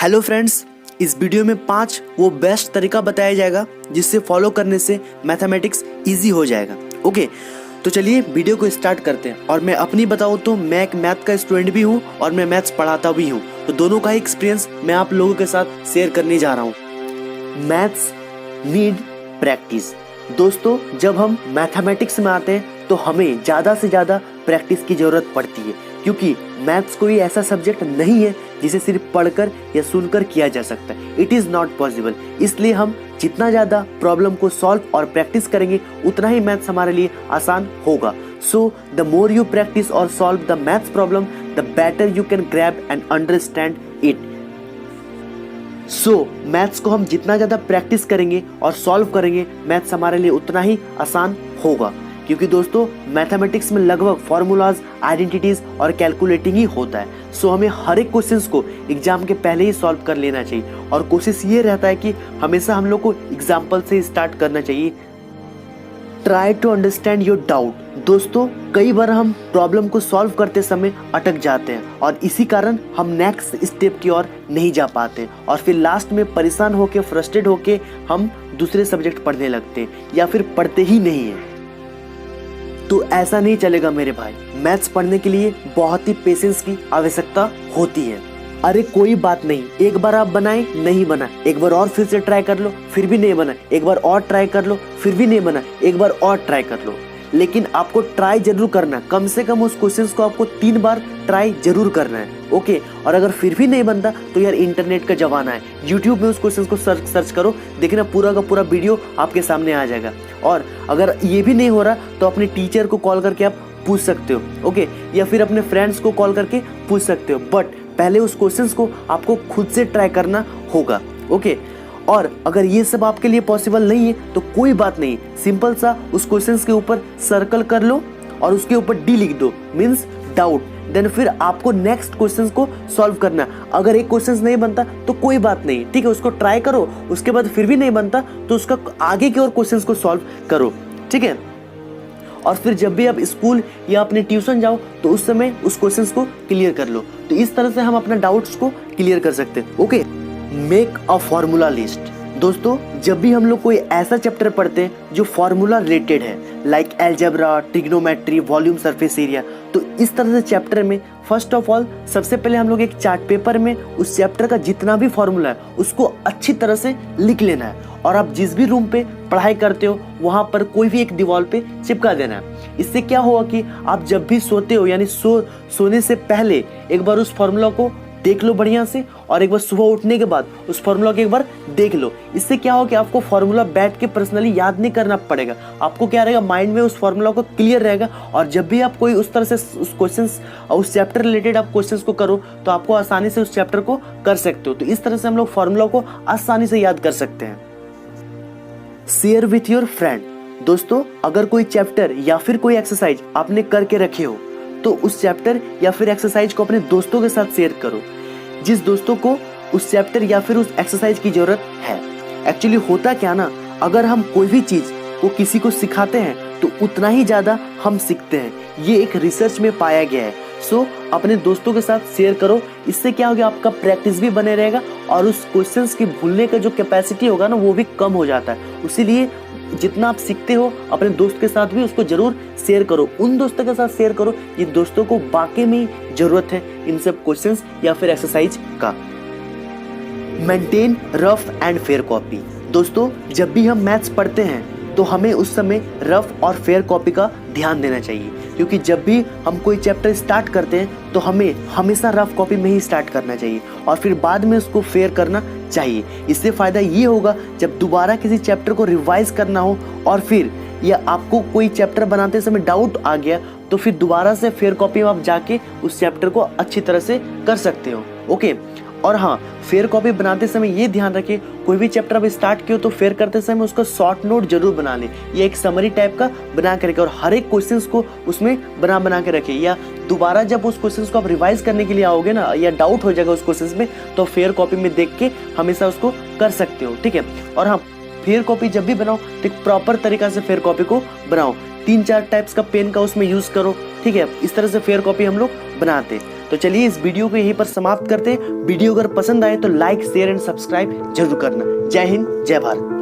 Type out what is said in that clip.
Hello friends, इस video में 5 वो बेस्ट तरीका बताया जाएगा जिससे फॉलो करने से मैथमेटिक्स इजी हो जाएगा। ओके, तो चलिए वीडियो को स्टार्ट करते हैं। और मैं अपनी बताऊँ तो मैं एक मैथ का स्टूडेंट भी हूँ और मैं मैथ्स पढ़ाता भी हूँ, तो दोनों का ही एक्सपीरियंस मैं आप लोगों के साथ शेयर करने जा रहा हूँ। Maths need practice. दोस्तों, जब हम मैथमेटिक्स में आते हैं तो हमें ज़्यादा से ज़्यादा प्रैक्टिस की ज़रूरत पड़ती है, क्योंकि मैथ्स कोई ऐसा सब्जेक्ट नहीं है जिसे सिर्फ पढ़कर या सुनकर किया जा सकता है। It is not possible. इसलिए हम जितना ज़्यादा प्रॉब्लम को सॉल्व और प्रैक्टिस करेंगे उतना ही मैथ्स हमारे लिए आसान होगा। So the more you practice और solve the maths problem, the better you can grab and understand it. So maths को हम जितना ज़्यादा प्रैक्टिस करेंगे और सॉल्व करेंगे, मैथ्स हमारे लिए उतना ही आसान होगा। क्योंकि दोस्तों, मैथमेटिक्स में लगभग फॉर्मूलाज, आइडेंटिटीज और कैलकुलेटिंग ही होता है। सो हमें हर एक क्वेश्चंस को एग्जाम के पहले ही सॉल्व कर लेना चाहिए, और कोशिश ये रहता है कि हमेशा हम लोग को एग्जाम्पल से स्टार्ट करना चाहिए। Try to understand your doubt. दोस्तों, कई बार हम प्रॉब्लम को सॉल्व करते समय अटक जाते हैं और इसी कारण हम नेक्स्ट स्टेप की ओर नहीं जा पाते, और फिर लास्ट में परेशान होके, फ्रस्ट्रेट होके हम दूसरे सब्जेक्ट पढ़ने लगते हैं या फिर पढ़ते ही नहीं है। तो ऐसा नहीं चलेगा मेरे भाई। मैथ्स पढ़ने के लिए बहुत ही पेशेंस की आवश्यकता होती है। अरे कोई बात नहीं, एक बार आप बनाए नहीं बना, एक बार और फिर से ट्राई कर लो, फिर भी नहीं बना, एक बार और ट्राई कर लो, फिर भी नहीं बना, एक बार और ट्राई कर लो। लेकिन आपको ट्राई जरूर करना, कम से कम उस क्वेश्चंस को आपको 3 बार ट्राई जरूर करना है। ओके, और अगर फिर भी नहीं बनता तो यार इंटरनेट का जमाना है, यूट्यूब में उस क्वेश्चंस को सर्च करो, देखना पूरा का पूरा वीडियो आपके सामने आ जाएगा। और अगर ये भी नहीं हो रहा तो अपने टीचर को कॉल करके आप पूछ सकते हो। ओके, या फिर अपने फ्रेंड्स को कॉल करके पूछ सकते हो, बट पहले उस क्वेश्चंस को आपको खुद से ट्राई करना होगा। ओके, और अगर ये सब आपके लिए पॉसिबल नहीं है तो कोई बात नहीं, सिंपल सा उस क्वेश्चंस के ऊपर सर्कल कर लो और उसके ऊपर डी लिख दो, मींस डाउट। देन फिर आपको नेक्स्ट क्वेश्चंस को सॉल्व करना। अगर एक क्वेश्चंस नहीं बनता तो कोई बात नहीं, ठीक है, उसको ट्राई करो, उसके बाद फिर भी नहीं बनता तो उसका आगे की और क्वेश्चंस को सॉल्व करो, ठीक है। और फिर जब भी आप स्कूल या अपने ट्यूशन जाओ तो उस समय उस क्वेश्चंस को क्लियर कर लो। तो इस तरह से हम अपना डाउट्स को क्लियर कर सकते हैं। Okay, make a formula list. दोस्तों, जब भी हम लोग कोई ऐसा चैप्टर पढ़ते हैं जो फॉर्मूला रिलेटेड है, like algebra, trigonometry, volume, surface area, तो इस तरह से चैप्टर में फर्स्ट ऑफ ऑल सबसे पहले हम लोग एक चार्ट पेपर में उस चैप्टर का जितना भी फॉर्मूला है उसको अच्छी तरह से लिख लेना है, और आप जिस भी रूम पे पढ़ाई करते हो वहां पर कोई भी एक दीवार पे चिपका देना है। इससे क्या होगा कि आप जब भी सोते हो, यानी सोने से पहले एक बार उस फॉर्मूला को देख लो बढ़िया से, और एक बार सुबह उठने के बाद उस फॉर्मूला को एक बार देख लो। इससे क्या हो कि आपको फॉर्मूला बैठ के पर्सनली याद नहीं करना पड़ेगा, आपको क्या रहेगा, माइंड में उस फॉर्मूला को क्लियर रहेगा, और जब भी आप कोई उस तरह से उस क्वेश्चंस उस चैप्टर रिलेटेड आप क्वेश्चंस को करो तो आपको आसानी से उस चैप्टर को कर सकते हो। तो इस तरह से हम लोग फॉर्मूला को आसानी से याद कर सकते हैं। Share with your friend. दोस्तों, अगर कोई चैप्टर या फिर कोई एक्सरसाइज आपने करके रखे हो तो उस चैप्टर या फिर एक्सरसाइज को अपने दोस्तों के साथ शेयर करो, जिस दोस्तों को उस चैप्टर या फिर उस एक्सरसाइज की जरूरत है। एक्चुअली होता क्या ना, अगर हम कोई भी चीज को किसी को सिखाते हैं तो उतना ही ज्यादा हम सीखते हैं। ये एक रिसर्च में पाया गया है। सो अपने दोस्तों के साथ शेयर करो, इससे क्या होगा, आपका प्रैक्टिस भी बने रहेगा और उस क्वेश्चंस की भूलने का जो कैपेसिटी होगा ना वो भी कम हो जाता है। इसीलिए जितना आप सीखते हो अपने दोस्त के साथ भी उसको जरूर शेयर करो, उन दोस्तों के साथ शेयर करो जिन दोस्तों को वाकई में जरूरत है इन सब क्वेश्चंस या फिर एक्सरसाइज का। Maintain rough and fair copy. दोस्तों, जब भी हम मैथ्स पढ़ते हैं तो हमें उस समय रफ और फेयर कॉपी का ध्यान देना चाहिए, क्योंकि जब भी हम कोई चैप्टर स्टार्ट करते हैं तो हमें हमेशा रफ कॉपी में ही स्टार्ट करना चाहिए और फिर बाद में उसको फेयर करना चाहिए। इससे फ़ायदा ये होगा, जब दोबारा किसी चैप्टर को रिवाइज करना हो और फिर या आपको कोई चैप्टर बनाते समय डाउट आ गया तो फिर दोबारा से फेयर कॉपी में आप जाके उस चैप्टर को अच्छी तरह से कर सकते हो। ओके, और हाँ, फेयर कॉपी बनाते समय ये ध्यान रखें, कोई भी चैप्टर आप स्टार्ट किया तो फेयर करते समय उसका शॉर्ट नोट जरूर बना लें, ये एक समरी टाइप का बना के रखें, और हर एक क्वेश्चंस को उसमें बना के रखें। या दोबारा जब उस क्वेश्चंस को आप रिवाइज करने के लिए आओगे ना, या डाउट हो जाएगा उस क्वेश्चंस में, तो फेयर कॉपी में देख के हमेशा उसको कर सकते हो, ठीक है। और हाँ, फेयर कॉपी जब भी बनाओ तो एक प्रॉपर तरीका से फेयर कॉपी को बनाओ, 3-4 टाइप्स का पेन का उसमें यूज करो, ठीक है। इस तरह से फेयर कॉपी हम लोग बनाते हैं। तो चलिए इस वीडियो को यहीं पर समाप्त करते हैं। वीडियो अगर पसंद आए तो लाइक शेयर एंड सब्सक्राइब जरूर करना। जय हिंद, जय भारत।